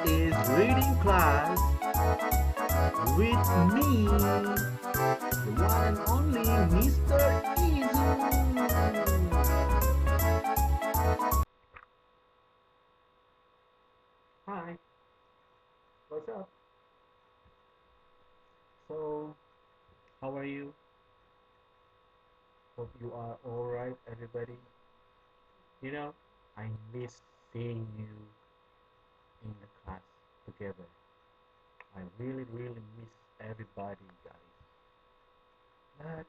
is reading class with me, the one and only Mr. Izu. Hi, what's up? So, how are you? Hope you are alright, everybody. You know, I miss seeing you in the class together. I really miss everybody, guys. But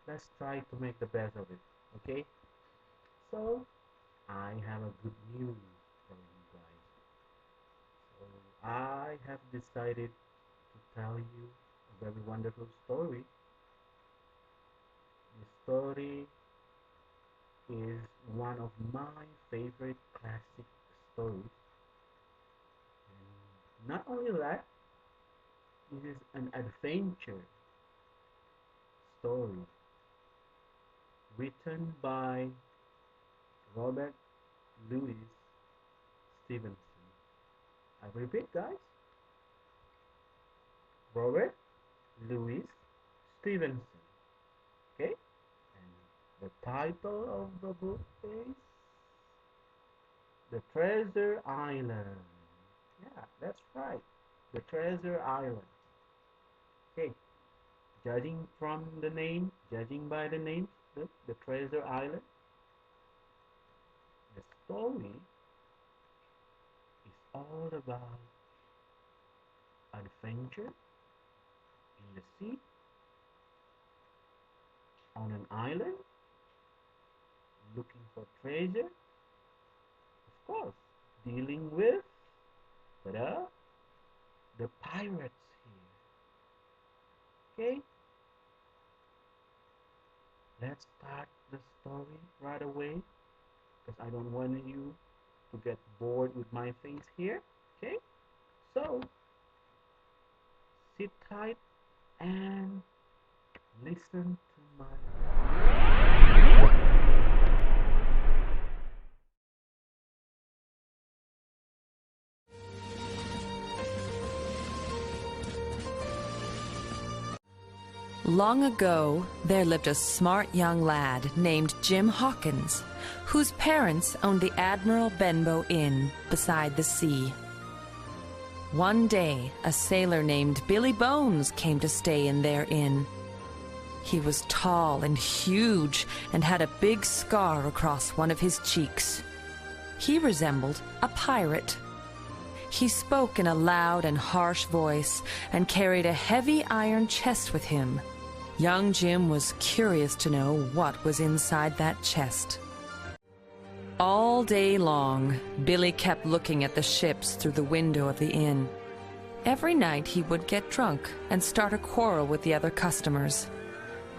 let's try to make the best of it, okay? So, I have a good news for you guys. So, I have decided to tell you a very wonderful story. The story is one of my favorite classic stories. And not only that, it is an adventure story written by Robert Louis Stevenson. I repeat, guys, Robert Louis Stevenson. Okay? And the title of the book is The Treasure Island. Yeah, that's right. The Treasure Island. Okay, judging by the name, the Treasure Island, the story is all about adventure in the sea, on an island, looking for treasure, of course, dealing with the, the pirates here. Okay, let's start the story right away because I don't want you to get bored with my things here. Okay, so sit tight and listen to my. Long ago, there lived a smart young lad named Jim Hawkins, whose parents owned the Admiral Benbow Inn beside the sea. One day, a sailor named Billy Bones came to stay in their inn. He was tall and huge and had a big scar across one of his cheeks. He resembled a pirate. He spoke in a loud and harsh voice and carried a heavy iron chest with him. Young Jim was curious to know what was inside that chest. All day long, Billy kept looking at the ships through the window of the inn. Every night he would get drunk and start a quarrel with the other customers.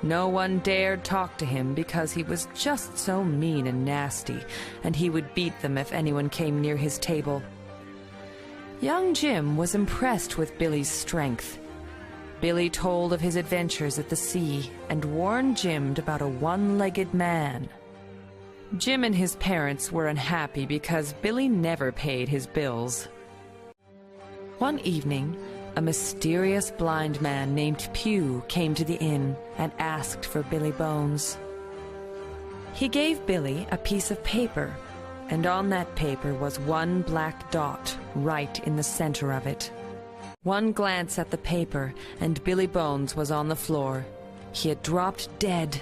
No one dared talk to him because he was just so mean and nasty, and he would beat them if anyone came near his table. Young Jim was impressed with Billy's strength. Billy told of his adventures at the sea and warned Jim about a one-legged man. Jim and his parents were unhappy because Billy never paid his bills. One evening, a mysterious blind man named Pew came to the inn and asked for Billy Bones. He gave Billy a piece of paper, and on that paper was one black dot right in the center of it. One glance at the paper, and Billy Bones was on the floor. He had dropped dead.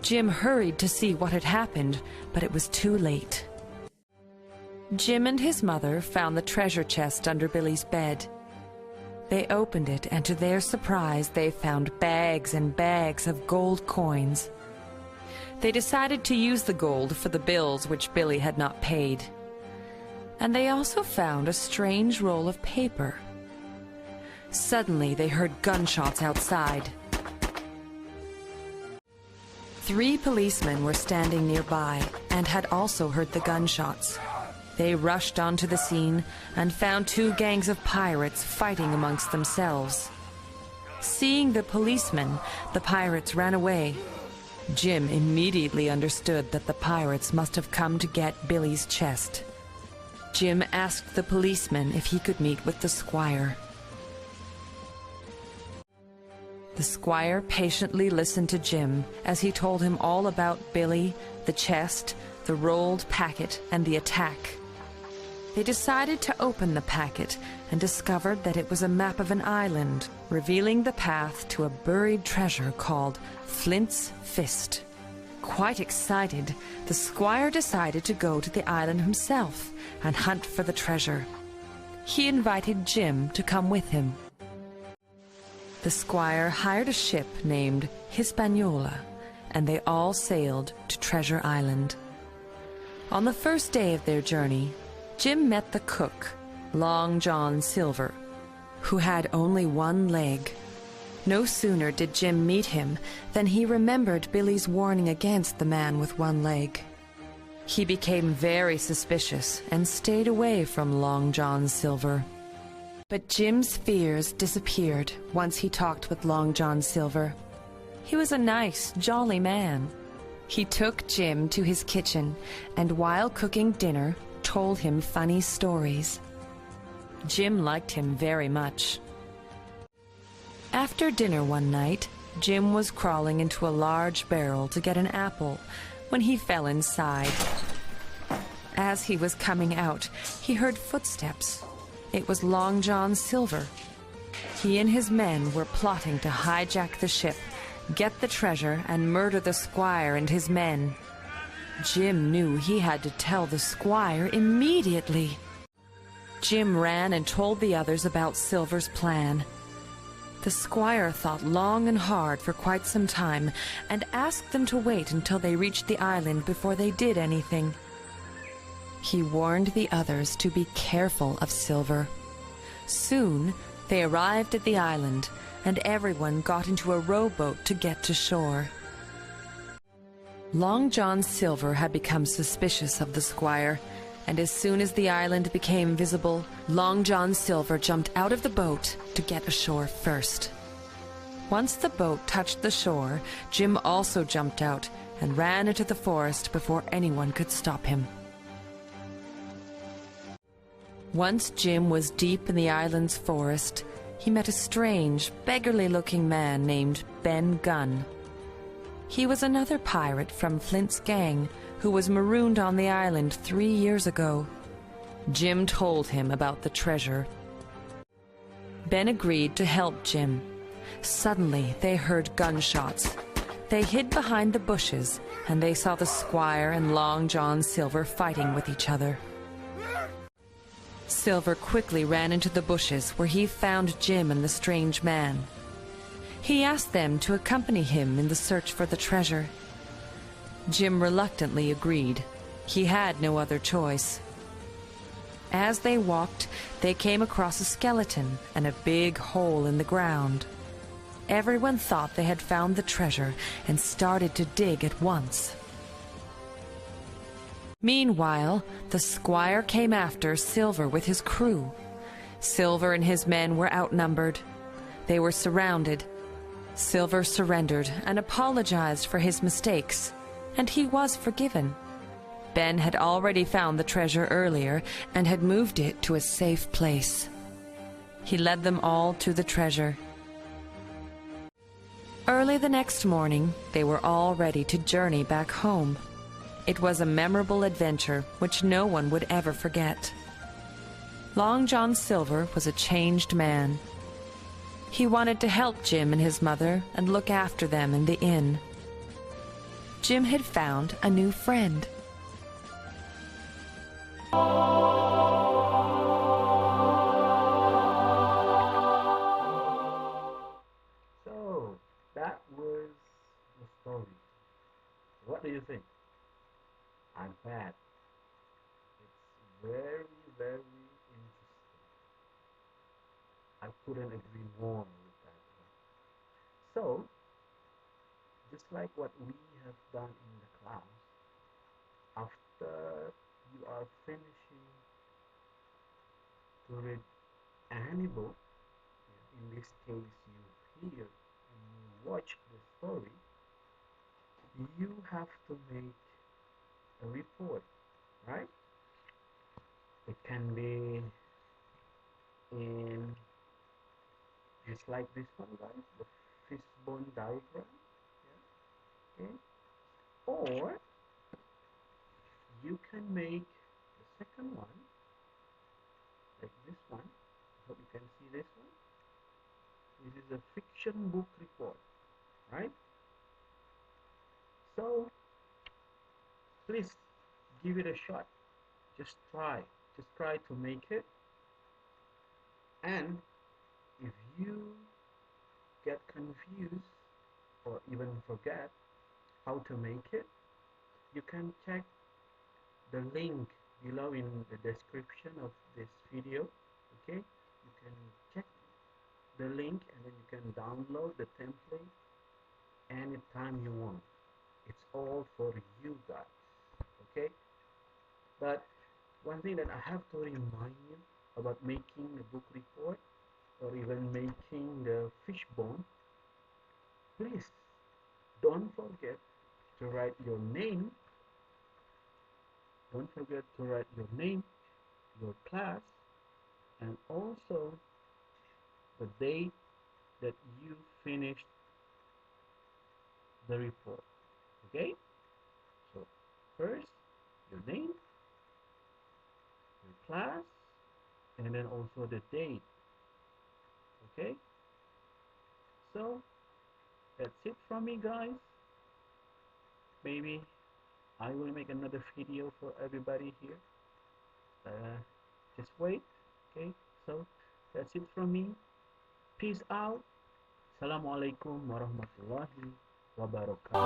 Jim hurried to see what had happened, but it was too late. Jim and his mother found the treasure chest under Billy's bed. They opened it, and to their surprise, they found bags and bags of gold coins. They decided to use the gold for the bills which Billy had not paid. And they also found a strange roll of paper. Suddenly, they heard gunshots outside. 3 policemen were standing nearby and had also heard the gunshots. They rushed onto the scene and found 2 gangs of pirates fighting amongst themselves. Seeing the policemen, the pirates ran away. Jim immediately understood that the pirates must have come to get Billy's chest. Jim asked the policeman if he could meet with the squire. The squire patiently listened to Jim as he told him all about Billy, the chest, the rolled packet, and the attack. They decided to open the packet and discovered that it was a map of an island, revealing the path to a buried treasure called Flint's Fist. Quite excited, the squire decided to go to the island himself and hunt for the treasure. He invited Jim to come with him. The squire hired a ship named Hispaniola, and they all sailed to Treasure Island. On the first day of their journey, Jim met the cook, Long John Silver, who had only one leg. No sooner did Jim meet him than he remembered Billy's warning against the man with one leg. He became very suspicious and stayed away from Long John Silver. But Jim's fears disappeared once he talked with Long John Silver. He was a nice, jolly man. He took Jim to his kitchen and while cooking dinner, told him funny stories. Jim liked him very much. After dinner one night, Jim was crawling into a large barrel to get an apple when he fell inside. As he was coming out, he heard footsteps. It was Long John Silver. He and his men were plotting to hijack the ship, get the treasure, and murder the squire and his men. Jim knew he had to tell the squire immediately. Jim ran and told the others about Silver's plan. The squire thought long and hard for quite some time and asked them to wait until they reached the island before they did anything. He warned the others to be careful of Silver. Soon, they arrived at the island, and everyone got into a rowboat to get to shore. Long John Silver had become suspicious of the squire, and as soon as the island became visible, Long John Silver jumped out of the boat to get ashore first. Once the boat touched the shore, Jim also jumped out and ran into the forest before anyone could stop him. Once Jim was deep in the island's forest, he met a strange, beggarly-looking man named Ben Gunn. He was another pirate from Flint's gang who was marooned on the island 3 years ago. Jim told him about the treasure. Ben agreed to help Jim. Suddenly, they heard gunshots. They hid behind the bushes, and they saw the squire and Long John Silver fighting with each other. Silver quickly ran into the bushes where he found Jim and the strange man. He asked them to accompany him in the search for the treasure. Jim reluctantly agreed. He had no other choice. As they walked, they came across a skeleton and a big hole in the ground. Everyone thought they had found the treasure and started to dig at once. Meanwhile, the squire came after Silver with his crew. Silver and his men were outnumbered. They were surrounded. Silver surrendered and apologized for his mistakes, and he was forgiven. Ben had already found the treasure earlier and had moved it to a safe place. He led them all to the treasure. Early the next morning, they were all ready to journey back home. It was a memorable adventure which no one would ever forget. Long John Silver was a changed man. He wanted to help Jim and his mother and look after them in the inn. Jim had found a new friend. So, that was the story. What do you think? I'm glad. It's very, very interesting. I couldn't agree more with that one. So, just like what we have done in the class, after you are finishing to read any book, in this case you hear and you watch the story, you have to make a report, right? The can be in just like this one, guys, the fishbone diagram. Yeah, okay. Or you can make the second one like this one. I hope you can see this one. This is a fiction book report, right? So please give it a shot. Just try. Just try to make it. And if you get confused or even forget how to make it, you can check the link below in the description of this video. Okay, you can check the link and then you can download the template anytime you want. It's all for you guys. Okay, but one thing that I have to remind you about making a book report or even making the fishbone, please don't forget to write your name. Don't forget to write your name, your class, and also the date that you finished the report. Okay? So first, your name, your class, and then also the date. Okay? So that's it from me, guys. Maybe I will make another video for everybody here. Just wait. Okay? So that's it from me. Peace out. Assalamualaikum warahmatullahi wabarakatuh.